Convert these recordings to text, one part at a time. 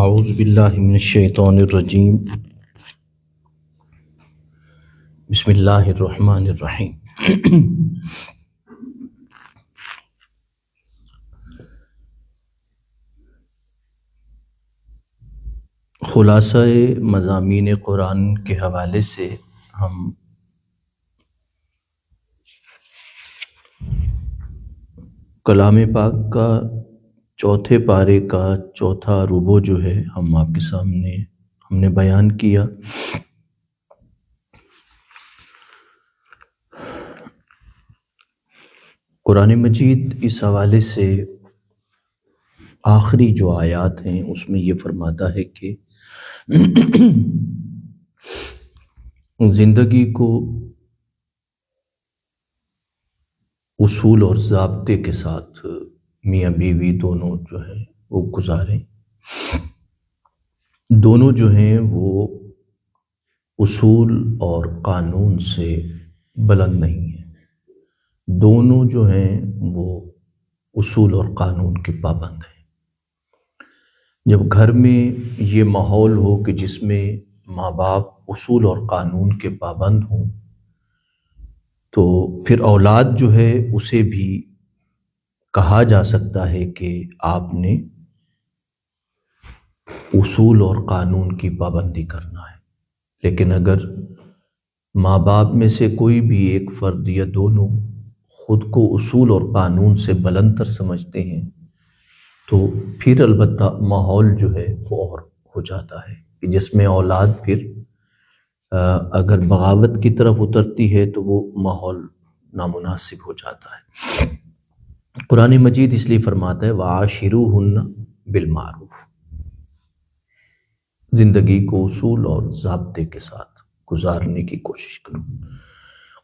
اعوذ باللہ من الشیطان الرجیم بسم اللہ الرحمن الرحیم۔ خلاصہ مضامین قرآن کے حوالے سے ہم کلام پاک کا چوتھے پارے کا چوتھا ربع جو ہے ہم آپ کے سامنے ہم نے بیان کیا۔ قرآن مجید اس حوالے سے آخری جو آیات ہیں اس میں یہ فرماتا ہے کہ زندگی کو اصول اور ضابطے کے ساتھ میاں بیوی دونوں جو ہیں وہ گزاریں۔ دونوں جو ہیں وہ اصول اور قانون سے بلند نہیں ہیں، دونوں جو ہیں وہ اصول اور قانون کے پابند ہیں۔ جب گھر میں یہ ماحول ہو کہ جس میں ماں باپ اصول اور قانون کے پابند ہوں تو پھر اولاد جو ہے اسے بھی کہا جا سکتا ہے کہ آپ نے اصول اور قانون کی پابندی کرنا ہے۔ لیکن اگر ماں باپ میں سے کوئی بھی ایک فرد یا دونوں خود کو اصول اور قانون سے بلند تر سمجھتے ہیں تو پھر البتہ ماحول جو ہے وہ اور ہو جاتا ہے کہ جس میں اولاد پھر اگر بغاوت کی طرف اترتی ہے تو وہ ماحول نامناسب ہو جاتا ہے۔ قرآن مجید اس لیے فرماتا ہے وَعَاشِرُوهُنَّ بِالْمَعْرُوفِ، زندگی کو اصول اور ضابطے کے ساتھ گزارنے کی کوشش کرو۔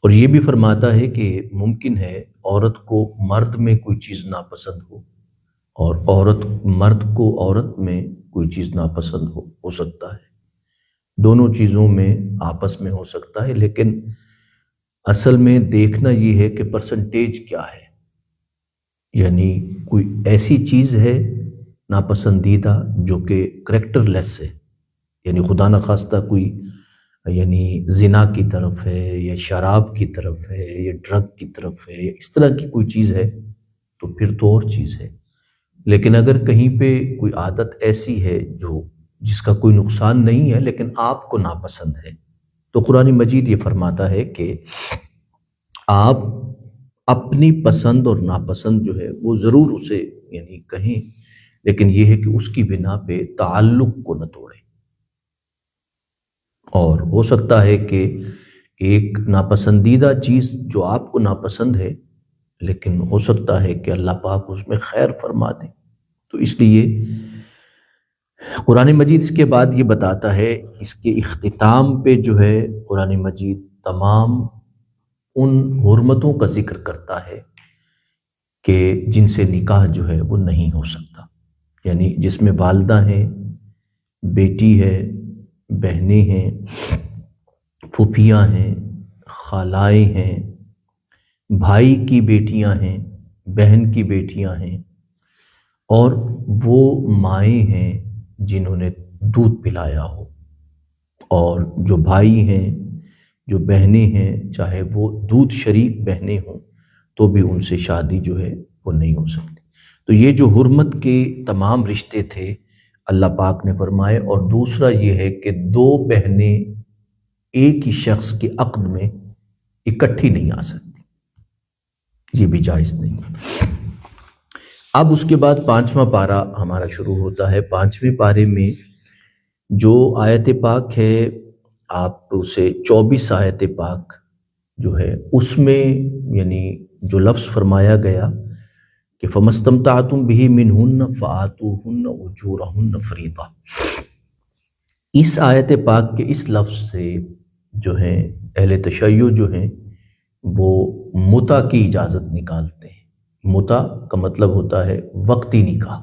اور یہ بھی فرماتا ہے کہ ممکن ہے عورت کو مرد میں کوئی چیز ناپسند ہو اور مرد کو عورت میں کوئی چیز ناپسند ہو سکتا ہے، دونوں چیزوں میں آپس میں ہو سکتا ہے، لیکن اصل میں دیکھنا یہ ہے کہ پرسنٹیج کیا ہے، یعنی کوئی ایسی چیز ہے ناپسندیدہ جو کہ کریکٹر لیس ہے، یعنی خدا نخواستہ کوئی یعنی زنا کی طرف ہے یا شراب کی طرف ہے یا ڈرگ کی طرف ہے یا اس طرح کی کوئی چیز ہے تو پھر تو اور چیز ہے۔ لیکن اگر کہیں پہ کوئی عادت ایسی ہے جس کا کوئی نقصان نہیں ہے لیکن آپ کو ناپسند ہے تو قرآن مجید یہ فرماتا ہے کہ آپ اپنی پسند اور ناپسند جو ہے وہ ضرور اسے یعنی کہیں، لیکن یہ ہے کہ اس کی بنا پہ تعلق کو نہ توڑیں۔ اور ہو سکتا ہے کہ ایک ناپسندیدہ چیز جو آپ کو ناپسند ہے لیکن ہو سکتا ہے کہ اللہ پاک اس میں خیر فرما دے، تو اس لیے قرآن مجید اس کے بعد یہ بتاتا ہے، اس کے اختتام پہ جو ہے قرآن مجید تمام ان حرمتوں کا ذکر کرتا ہے کہ جن سے نکاح جو ہے وہ نہیں ہو سکتا، یعنی جس میں والدہ ہیں، بیٹی ہے، بہنیں ہیں، پھوپھیاں ہیں، خالائیں ہیں، بھائی کی بیٹیاں ہیں، بہن کی بیٹیاں ہیں، اور وہ مائیں ہیں جنہوں نے دودھ پلایا ہو، اور جو بھائی ہیں، جو بہنیں ہیں، چاہے وہ دودھ شریک بہنیں ہوں تو بھی ان سے شادی جو ہے وہ نہیں ہو سکتی۔ تو یہ جو حرمت کے تمام رشتے تھے اللہ پاک نے فرمائے، اور دوسرا یہ ہے کہ دو بہنیں ایک ہی شخص کے عقد میں اکٹھی نہیں آ سکتی، یہ بھی جائز نہیں۔ اب اس کے بعد 5واں پارہ ہمارا شروع ہوتا ہے۔ 5ویں پارے میں جو آیت پاک ہے آپ اسے 24 آیت پاک جو ہے اس میں یعنی جو لفظ فرمایا گیا کہ فَمَسْتَمْتَعْتُمْ بِهِ مِنْهُنَّ فَآتُوهُنَّ أُجُورَهُنَّ فَرِيضَةً، اس آیت پاک کے اس لفظ سے جو ہے اہل تشیع جو ہیں وہ متع کی اجازت نکالتے ہیں۔ متع کا مطلب ہوتا ہے وقتی نکاح،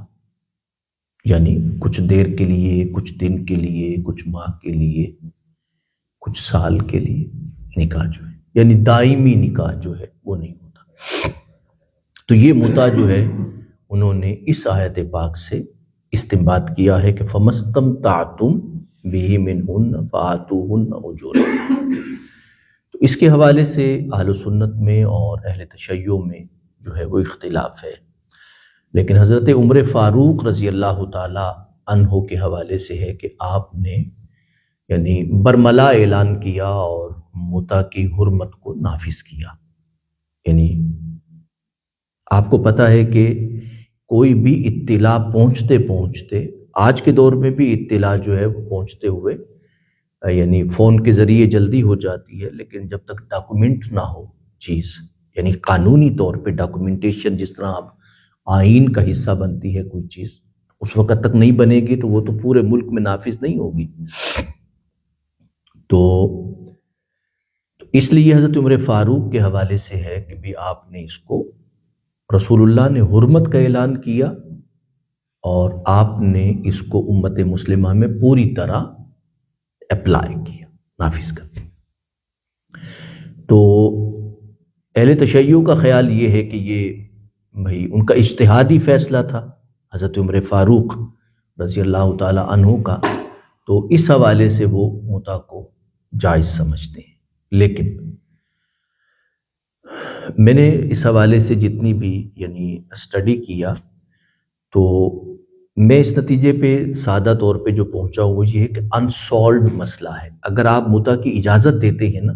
یعنی کچھ دیر کے لیے، کچھ دن کے لیے، کچھ ماہ کے لیے، کچھ سال کے لیے نکاح جو ہے، یعنی دائمی نکاح جو ہے وہ نہیں ہوتا۔ تو یہ متع جو ہے انہوں نے اس آیت پاک سے استنباط کیا ہے کہ فَمَسْتَمْتَعْتُمْ بِهِ مِنْهُنَّ فَآتُوهُنَّ أُجُورَهُنَّ۔ تو اس کے حوالے سے اہل سنت میں اور اہل تشیع میں جو ہے وہ اختلاف ہے، لیکن حضرت عمر فاروق رضی اللہ تعالی عنہ کے حوالے سے ہے کہ آپ نے یعنی برملا اعلان کیا اور متع کی حرمت کو نافذ کیا۔ یعنی آپ کو پتہ ہے کہ کوئی بھی اطلاع پہنچتے پہنچتے، آج کے دور میں بھی اطلاع جو ہے وہ پہنچتے ہوئے یعنی فون کے ذریعے جلدی ہو جاتی ہے، لیکن جب تک ڈاکومنٹ نہ ہو چیز، یعنی قانونی طور پہ ڈاکومنٹیشن، جس طرح آپ آئین کا حصہ بنتی ہے کوئی چیز، اس وقت تک نہیں بنے گی تو وہ تو پورے ملک میں نافذ نہیں ہوگی۔ تو اس لیے حضرت عمر فاروق کے حوالے سے ہے کہ بھی آپ نے اس کو، رسول اللہ نے حرمت کا اعلان کیا اور آپ نے اس کو امت مسلمہ میں پوری طرح اپلائی کیا، نافذ کر دیا۔ تو اہل تشیع کا خیال یہ ہے کہ یہ بھائی ان کا اجتہادی فیصلہ تھا حضرت عمر فاروق رضی اللہ تعالی عنہ کا، تو اس حوالے سے وہ متع کو جائز سمجھتے ہیں۔ لیکن میں نے اس حوالے سے جتنی بھی یعنی اسٹڈی کیا تو میں اس نتیجے پہ سادہ طور پہ جو پہنچا ہوں وہ یہ ہے کہ انسالوڈ مسئلہ ہے۔ اگر آپ متع کی اجازت دیتے ہیں نا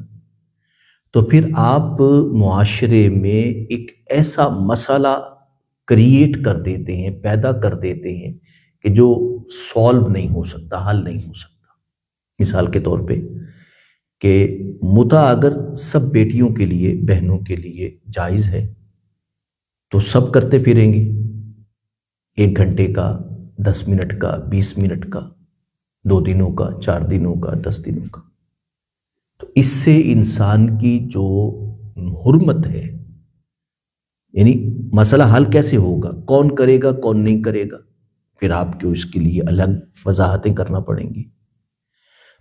تو پھر آپ معاشرے میں ایک ایسا مسئلہ کریٹ کر دیتے ہیں، پیدا کر دیتے ہیں کہ جو سالو نہیں ہو سکتا، حل نہیں ہو سکتا۔ مثال کے طور پہ کہ متع اگر سب بیٹیوں کے لیے، بہنوں کے لیے جائز ہے تو سب کرتے پھریں گی، 1 گھنٹے کا، 10 منٹ کا، 20 منٹ کا، 2 دنوں کا، 4 دنوں کا، 10 دنوں کا۔ تو اس سے انسان کی جو حرمت ہے، یعنی مسئلہ حل کیسے ہوگا، کون کرے گا کون نہیں کرے گا، پھر آپ کو اس کے لیے الگ وضاحتیں کرنا پڑیں گی۔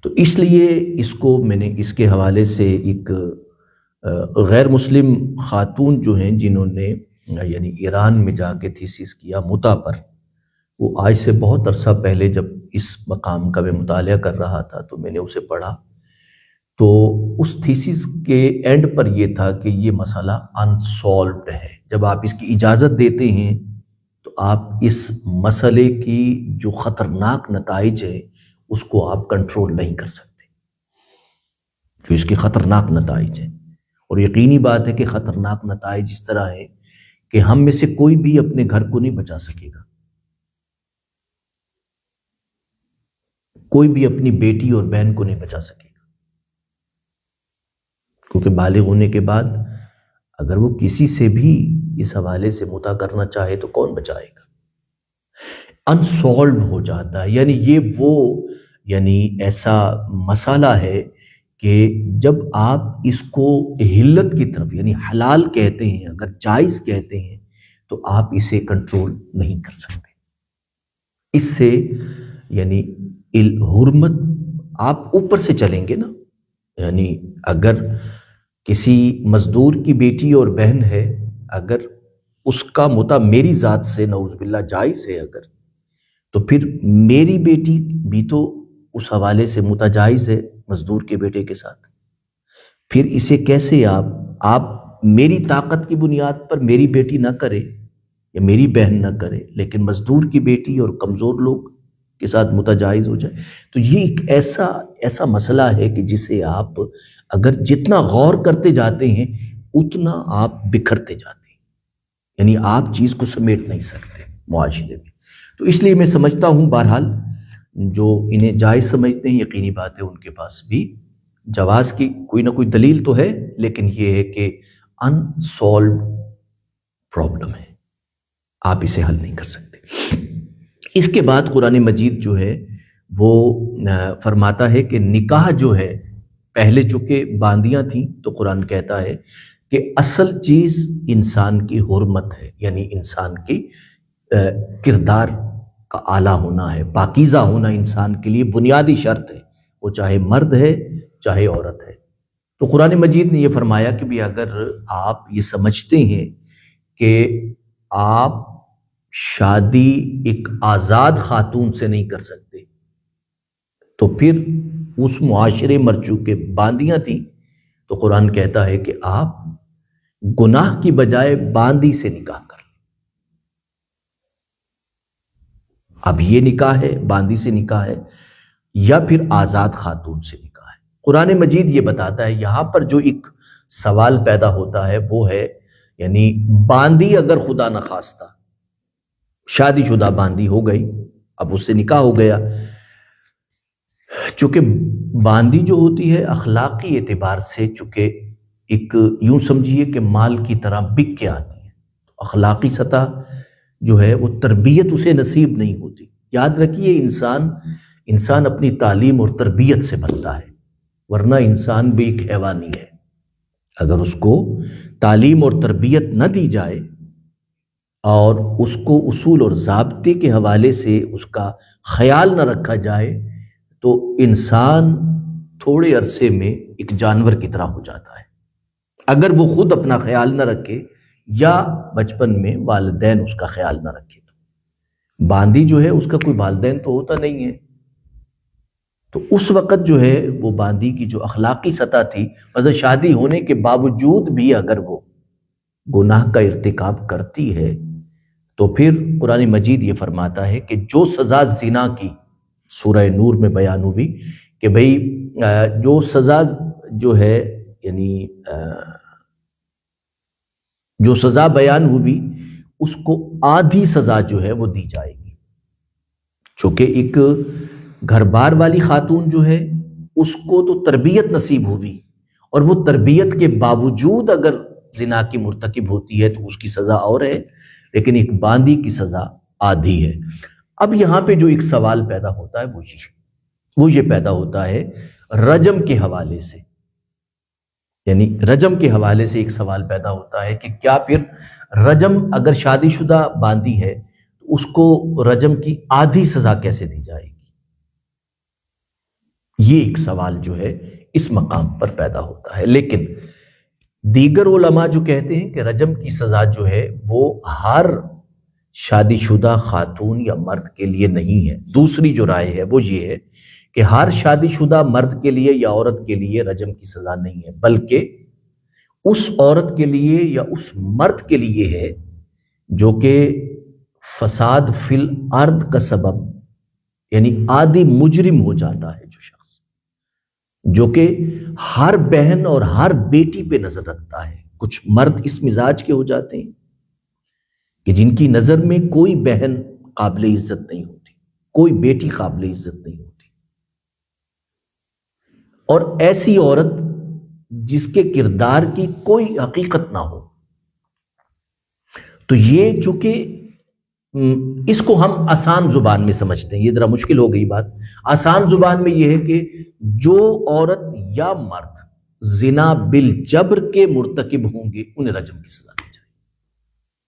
تو اس لیے اس کو میں نے اس کے حوالے سے ایک غیر مسلم خاتون جو ہیں جنہوں نے یعنی ایران میں جا کے تھیسس کیا متع پر، وہ آج سے بہت عرصہ پہلے جب اس مقام کا میں مطالعہ کر رہا تھا تو میں نے اسے پڑھا، تو اس تھیسس کے اینڈ پر یہ تھا کہ یہ مسئلہ انسالوڈ ہے۔ جب آپ اس کی اجازت دیتے ہیں تو آپ اس مسئلے کی جو خطرناک نتائج ہے اس کو آپ کنٹرول نہیں کر سکتے، جو اس کے خطرناک نتائج ہیں۔ اور یقینی بات ہے کہ خطرناک نتائج اس طرح ہے کہ ہم میں سے کوئی بھی اپنے گھر کو نہیں بچا سکے گا، کوئی بھی اپنی بیٹی اور بہن کو نہیں بچا سکے گا، کیونکہ بالغ ہونے کے بعد اگر وہ کسی سے بھی اس حوالے سے متع کرنا چاہے تو کون بچائے گا؟ انسالوڈ ہو جاتا ہے۔ یعنی یہ وہ یعنی ایسا مسئلہ ہے کہ جب آپ اس کو حلت کی طرف یعنی حلال کہتے ہیں، اگر جائز کہتے ہیں تو آپ اسے کنٹرول نہیں کر سکتے۔ اس سے یعنی حرمت آپ اوپر سے چلیں گے نا، یعنی اگر کسی مزدور کی بیٹی اور بہن ہے، اگر اس کا متع میری ذات سے نعوذ باللہ جائز ہے اگر، تو پھر میری بیٹی بھی تو اس حوالے سے متع جائز ہے مزدور کے بیٹے کے ساتھ۔ پھر اسے کیسے آپ میری طاقت کی بنیاد پر میری بیٹی نہ کرے یا میری بہن نہ کرے، لیکن مزدور کی بیٹی اور کمزور لوگ کے ساتھ متع جائز ہو جائے؟ تو یہ ایک ایسا مسئلہ ہے کہ جسے آپ اگر جتنا غور کرتے جاتے ہیں اتنا آپ بکھرتے جاتے ہیں، یعنی آپ چیز کو سمیٹ نہیں سکتے معاشرے میں۔ تو اس لیے میں سمجھتا ہوں بہرحال جو انہیں جائز سمجھتے ہیں، یقینی بات ہے ان کے پاس بھی جواز کی کوئی نہ کوئی دلیل تو ہے، لیکن یہ ہے کہ انسالوڈ پرابلم ہے، آپ اسے حل نہیں کر سکتے۔ اس کے بعد قرآن مجید جو ہے وہ فرماتا ہے کہ نکاح جو ہے پہلے چونکہ باندیاں تھیں تو قرآن کہتا ہے کہ اصل چیز انسان کی حرمت ہے، یعنی انسان کی کردار کا اعلیٰ ہونا ہے، پاکیزہ ہونا انسان کے لیے بنیادی شرط ہے، وہ چاہے مرد ہے چاہے عورت ہے۔ تو قرآن مجید نے یہ فرمایا کہ بھی اگر آپ یہ سمجھتے ہیں کہ آپ شادی ایک آزاد خاتون سے نہیں کر سکتے، تو پھر اس معاشرے مرچو کے باندیاں تھیں، تو قرآن کہتا ہے کہ آپ گناہ کی بجائے باندی سے نکاح کر لیں۔ اب یہ نکاح ہے، باندی سے نکاح ہے، یا پھر آزاد خاتون سے نکاح ہے۔ قرآن مجید یہ بتاتا ہے، یہاں پر جو ایک سوال پیدا ہوتا ہے وہ ہے، یعنی باندی اگر خدا نخواستہ شادی شدہ باندی ہو گئی، اب اس سے نکاح ہو گیا، چونکہ باندی جو ہوتی ہے اخلاقی اعتبار سے، چونکہ ایک یوں سمجھیے کہ مال کی طرح بک کے آتی ہے، تو اخلاقی سطح جو ہے وہ تربیت اسے نصیب نہیں ہوتی۔ یاد رکھیے، انسان اپنی تعلیم اور تربیت سے بنتا ہے، ورنہ انسان بھی ایک حیوانی ہے۔ اگر اس کو تعلیم اور تربیت نہ دی جائے اور اس کو اصول اور ضابطے کے حوالے سے اس کا خیال نہ رکھا جائے تو انسان تھوڑے عرصے میں ایک جانور کی طرح ہو جاتا ہے، اگر وہ خود اپنا خیال نہ رکھے یا بچپن میں والدین اس کا خیال نہ رکھے۔ تو باندی جو ہے اس کا کوئی والدین تو ہوتا نہیں ہے، تو اس وقت جو ہے وہ باندی کی جو اخلاقی سطح تھی، مطلب شادی ہونے کے باوجود بھی اگر وہ گناہ کا ارتکاب کرتی ہے، تو پھر قرآن مجید یہ فرماتا ہے کہ جو سزا زنا کی سورہ نور میں بیان ہوئی کہ بھئی جو سزا جو ہے، یعنی جو سزا بیان ہوئی اس کو آدھی سزا جو ہے وہ دی جائے گی، چونکہ ایک گھر بار والی خاتون جو ہے اس کو تو تربیت نصیب ہوئی، اور وہ تربیت کے باوجود اگر زنا کی مرتکب ہوتی ہے تو اس کی سزا اور ہے، لیکن ایک باندی کی سزا آدھی ہے۔ اب یہاں پہ جو ایک سوال پیدا ہوتا ہے وہ یہ پیدا ہوتا ہے رجم کے حوالے سے، یعنی رجم کے حوالے سے ایک سوال پیدا ہوتا ہے کہ کیا پھر رجم اگر شادی شدہ باندی ہے تو اس کو رجم کی آدھی سزا کیسے دی جائے گی؟ یہ ایک سوال جو ہے اس مقام پر پیدا ہوتا ہے۔ لیکن دیگر علماء جو کہتے ہیں کہ رجم کی سزا جو ہے وہ ہر شادی شدہ خاتون یا مرد کے لیے نہیں ہے۔ دوسری جو رائے ہے وہ یہ ہے کہ ہر شادی شدہ مرد کے لیے یا عورت کے لیے رجم کی سزا نہیں ہے، بلکہ اس عورت کے لیے یا اس مرد کے لیے ہے جو کہ فساد فی الارض کا سبب، یعنی عادی مجرم ہو جاتا ہے، جو شخص جو کہ ہر بہن اور ہر بیٹی پہ نظر رکھتا ہے۔ کچھ مرد اس مزاج کے ہو جاتے ہیں کہ جن کی نظر میں کوئی بہن قابل عزت نہیں ہوتی، کوئی بیٹی قابل عزت نہیں ہوتی، اور ایسی عورت جس کے کردار کی کوئی حقیقت نہ ہو، تو یہ چونکہ اس کو ہم آسان زبان میں سمجھتے ہیں، یہ ذرا مشکل ہو گئی بات۔ آسان زبان میں یہ ہے کہ جو عورت یا مرد زنا بالجبر کے مرتکب ہوں گے انہیں رجم کی سزا دی جائے،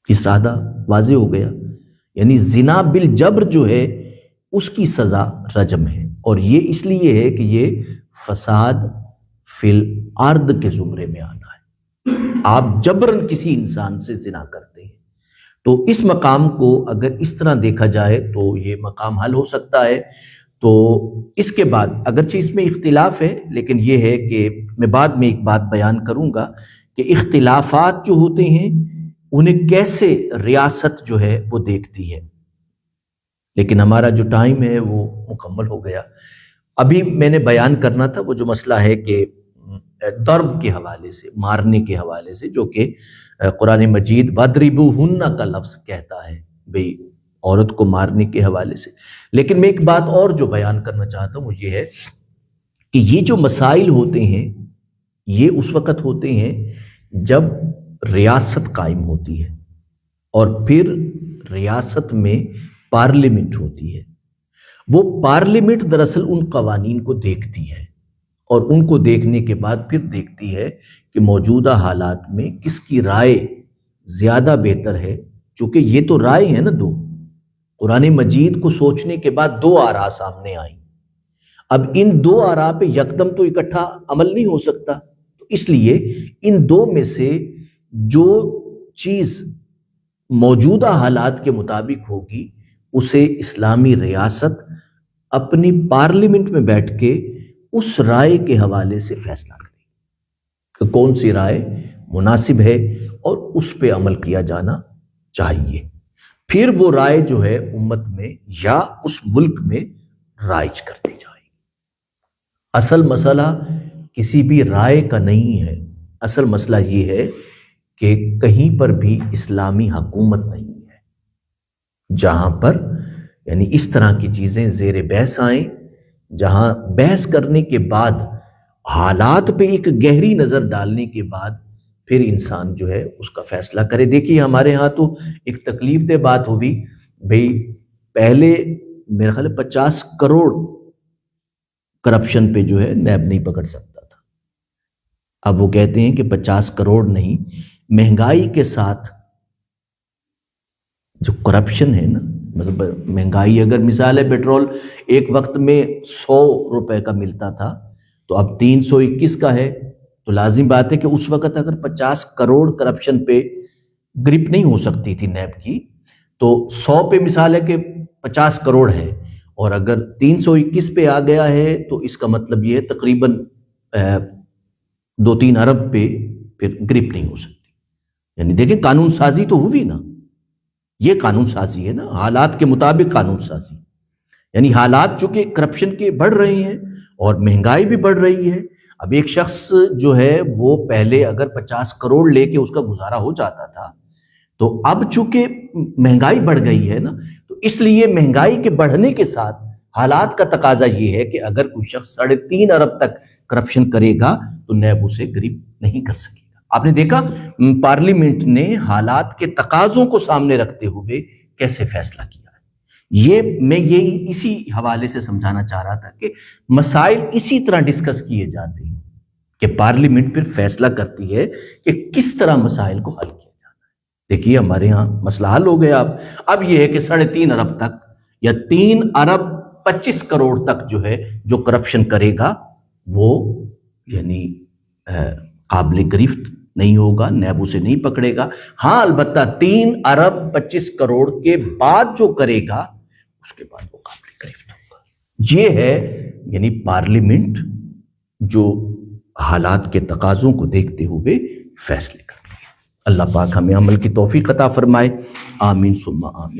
یہ سادہ واضح ہو گیا۔ یعنی زنا بالجبر جو ہے اس کی سزا رجم ہے، اور یہ اس لیے ہے کہ یہ فساد فی الارض کے زمرے میں آنا ہے۔ آپ جبرن کسی انسان سے زنا کرتے ہیں، تو اس مقام کو اگر اس طرح دیکھا جائے تو یہ مقام حل ہو سکتا ہے۔ تو اس کے بعد اگرچہ اس میں اختلاف ہے، لیکن یہ ہے کہ میں بعد میں ایک بات بیان کروں گا کہ اختلافات جو ہوتے ہیں انہیں کیسے ریاست جو ہے وہ دیکھتی ہے۔ لیکن ہمارا جو ٹائم ہے وہ مکمل ہو گیا۔ ابھی میں نے بیان کرنا تھا وہ جو مسئلہ ہے کہ ضرب کے حوالے سے، مارنے کے حوالے سے، جو کہ قرآن مجید وَاضْرِبُوهُنَّ کا لفظ کہتا ہے بھئی عورت کو مارنے کے حوالے سے۔ لیکن میں ایک بات اور جو بیان کرنا چاہتا ہوں وہ یہ ہے کہ یہ جو مسائل ہوتے ہیں یہ اس وقت ہوتے ہیں جب ریاست قائم ہوتی ہے، اور پھر ریاست میں پارلیمنٹ ہوتی ہے۔ وہ پارلیمنٹ دراصل ان قوانین کو دیکھتی ہے، اور ان کو دیکھنے کے بعد پھر دیکھتی ہے کہ موجودہ حالات میں کس کی رائے زیادہ بہتر ہے، چونکہ یہ تو رائے ہے نا دو، قرآن مجید کو سوچنے کے بعد دو آراء سامنے آئیں۔ اب ان دو آراء پہ یکدم تو اکٹھا عمل نہیں ہو سکتا، تو اس لیے ان دو میں سے جو چیز موجودہ حالات کے مطابق ہوگی، اسے اسلامی ریاست اپنی پارلیمنٹ میں بیٹھ کے اس رائے کے حوالے سے فیصلہ کرے کہ کون سی رائے مناسب ہے اور اس پہ عمل کیا جانا چاہیے۔ پھر وہ رائے جو ہے امت میں یا اس ملک میں رائج کرتی جائے۔ اصل مسئلہ کسی بھی رائے کا نہیں ہے، اصل مسئلہ یہ ہے کہ کہیں پر بھی اسلامی حکومت نہیں ہے جہاں پر یعنی اس طرح کی چیزیں زیر بحث آئیں، جہاں بحث کرنے کے بعد حالات پہ ایک گہری نظر ڈالنے کے بعد پھر انسان جو ہے اس کا فیصلہ کرے۔ دیکھیے ہمارے ہاں تو ایک تکلیف دہ بات ہوئی، بھئی پہلے میرے خیال 50 کروڑ کرپشن پہ جو ہے نیب نہیں پکڑ سکتا تھا، اب وہ کہتے ہیں کہ 50 کروڑ نہیں، مہنگائی کے ساتھ جو کرپشن ہے نا، مطلب مہنگائی، اگر مثال ہے پیٹرول ایک وقت میں 100 روپے کا ملتا تھا تو اب 321 کا ہے، تو لازم بات ہے کہ اس وقت اگر 50 کروڑ کرپشن پہ گرپ نہیں ہو سکتی تھی نیب کی، تو 100 پہ مثال ہے کہ 50 کروڑ ہے، اور اگر 321 پہ آ گیا ہے تو اس کا مطلب یہ ہے تقریباً 2-3 ارب پہ پھر گرپ نہیں ہو سکتی۔ یعنی دیکھیں قانون سازی تو ہوئی نا، یہ قانون سازی ہے نا، حالات کے مطابق قانون سازی، یعنی حالات چونکہ کرپشن کے بڑھ رہے ہیں اور مہنگائی بھی بڑھ رہی ہے۔ اب ایک شخص جو ہے وہ پہلے اگر 50 کروڑ لے کے اس کا گزارا ہو جاتا تھا، تو اب چونکہ مہنگائی بڑھ گئی ہے نا، تو اس لیے مہنگائی کے بڑھنے کے ساتھ حالات کا تقاضا یہ ہے کہ اگر کوئی شخص 3.5 ارب تک کرپشن کرے گا تو نیب اسے گرپ نہیں کر سکے گا۔ آپ نے دیکھا پارلیمنٹ نے حالات کے تقاضوں کو سامنے رکھتے ہوئے کیسے فیصلہ کیا ہے۔ میں اسی حوالے سے سمجھانا چاہ رہا تھا کہ مسائل اسی طرح ڈسکس کیے جاتے ہیں کہ پارلیمنٹ پھر فیصلہ کرتی ہے کہ کس طرح مسائل کو حل کیا جانا ہے۔ دیکھیے ہمارے ہاں مسئلہ حل ہو گیا، اب یہ ہے کہ 3.5 ارب تک یا 3 ارب 25 کروڑ تک جو ہے جو کرپشن کرے گا وہ یعنی قابل گرفت نہیں ہوگا، نیب اسے نہیں پکڑے گا۔ ہاں البتہ 3 ارب 25 کروڑ کے بعد جو کرے گا اس کے بعد وہ قابل گرفت ہوگا۔ یہ ہے یعنی پارلیمنٹ جو حالات کے تقاضوں کو دیکھتے ہوئے فیصلے کرتی ہے۔ اللہ پاک ہمیں عمل کی توفیق عطا فرمائے، آمین ثم آمین۔